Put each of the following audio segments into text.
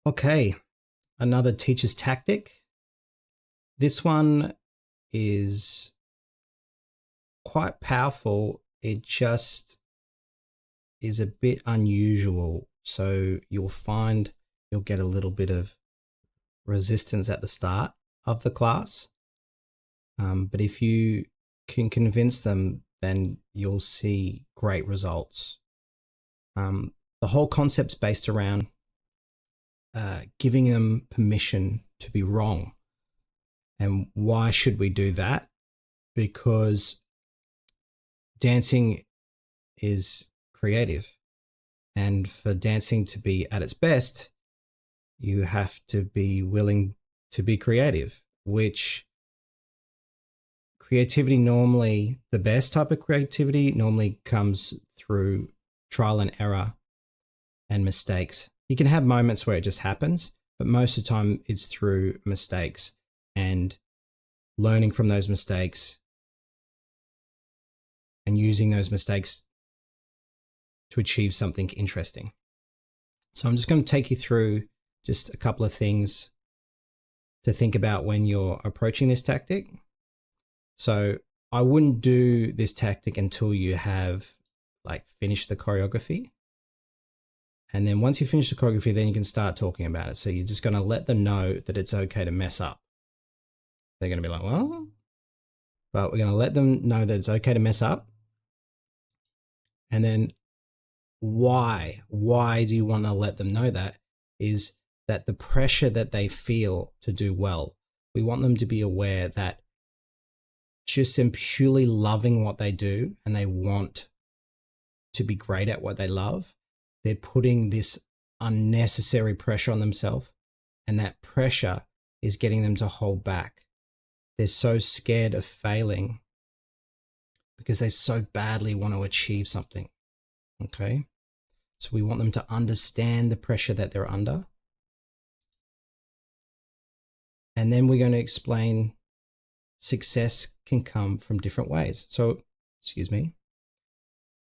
Okay, another teacher's tactic. This one is quite powerful. It just is a bit unusual. So you'll find you'll get a little bit of resistance at the start of the class. But if you can convince them, then you'll see great results. The whole concept's based around giving them permission to be wrong. And why should we do that? Because dancing is creative. And for dancing to be at its best, you have to be willing to be creative, which creativity normally, the best type of creativity normally comes through trial and error and mistakes. You can have moments where it just happens, but most of the time it's through mistakes and learning from those mistakes and using those mistakes to achieve something interesting. So I'm just going to take you through just a couple of things to think about when you're approaching this tactic. So I wouldn't do this tactic until you have finished the choreography. And then once you finish the choreography, then you can start talking about it. So you're just going to let them know that it's okay to mess up. They're going to be like, well, but we're going to let them know that it's okay to mess up. And then why do you want to let them know that? Is that the pressure that they feel to do well, we want them to be aware that just in purely loving what they do and they want to be great at what they love, they're putting this unnecessary pressure on themselves, and that pressure is getting them to hold back. They're so scared of failing because they so badly want to achieve something. Okay. So we want them to understand the pressure that they're under. And then we're going to explain success can come from different ways. So,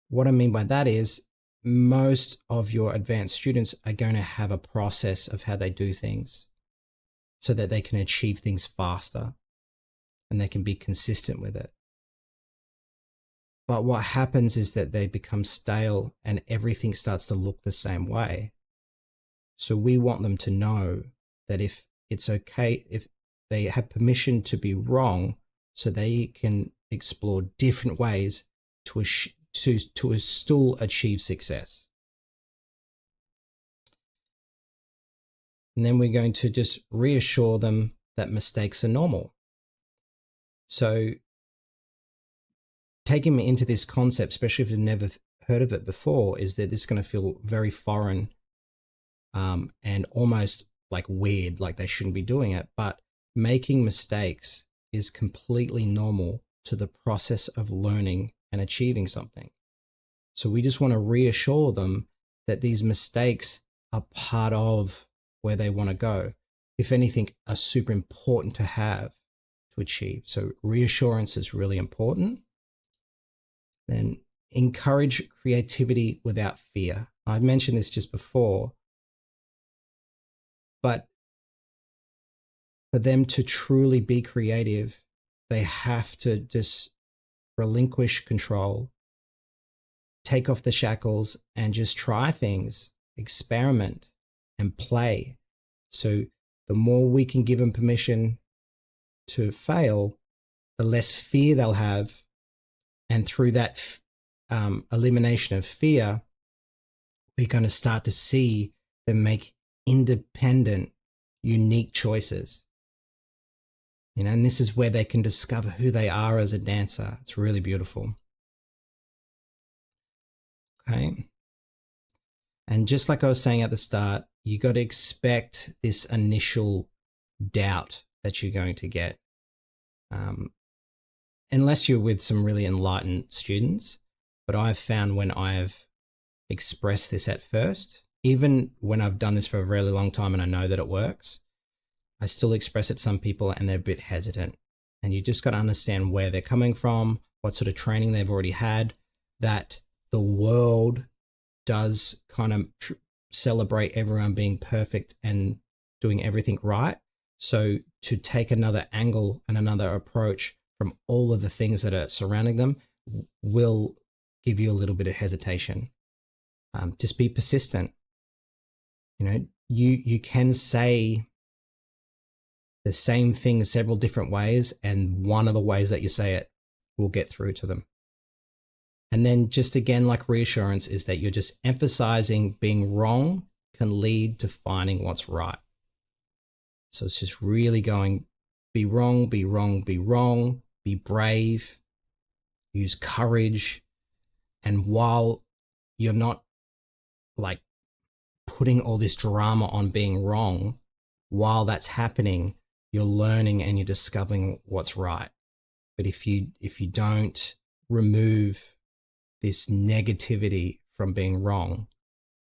what I mean by that is most of your advanced students are going to have a process of how they do things so that they can achieve things faster and they can be consistent with it. But what happens is that they become stale and everything starts to look the same way. So we want them to know that if it's okay, if they have permission to be wrong, so they can explore different ways to still achieve success. And then we're going to just reassure them that mistakes are normal. So taking me into this concept, especially if you've never heard of it before, is that this is going to feel very foreign and almost like weird, like they shouldn't be doing it. But making mistakes is completely normal to the process of learning and achieving something. So we just want to reassure them that these mistakes are part of where they want to go. If anything, are super important to have to achieve. So reassurance is really important. Then encourage creativity without fear. I've mentioned this just before, but for them to truly be creative, they have to just relinquish control, take off the shackles, and just try things, experiment, and play. So the more we can give them permission to fail, the less fear they'll have. And through that elimination of fear, we're going to start to see them make independent, unique choices. And this is where they can discover who they are as a dancer. It's really beautiful. Okay. And just like I was saying at the start, you got to expect this initial doubt that you're going to get. Unless you're with some really enlightened students. But I've found when I've expressed this at first, even when I've done this for a really long time and I know that it works, I still express it to some people and they're a bit hesitant. And you just got to understand where they're coming from, what sort of training they've already had, that the world does kind of celebrate everyone being perfect and doing everything right. So to take another angle and another approach from all of the things that are surrounding them will give you a little bit of hesitation. Just be persistent. You know, you can say the same thing several different ways, and one of the ways that you say it will get through to them. And then just again, like reassurance, is that you're just emphasizing being wrong can lead to finding what's right. So it's just really going, be wrong, be wrong, be wrong, be brave, use courage. And while you're not like putting all this drama on being wrong, while that's happening, you're learning and you're discovering what's right. But if you don't remove this negativity from being wrong,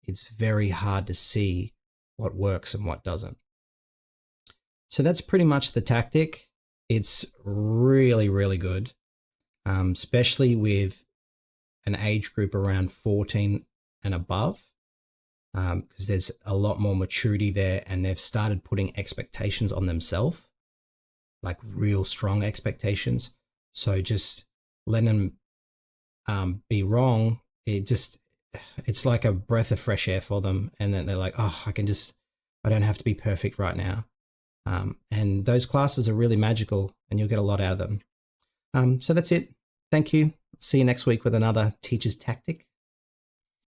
it's very hard to see what works and what doesn't. So that's pretty much the tactic. It's really, really good, especially with an age group around 14 and above, because there's a lot more maturity there, and they've started putting expectations on themselves, like real strong expectations. So just letting them be wrong, it's like a breath of fresh air for them. And then they're like, oh, I don't have to be perfect right now. And those classes are really magical, and you'll get a lot out of them. So that's it. Thank you. See you next week with another teacher's tactic.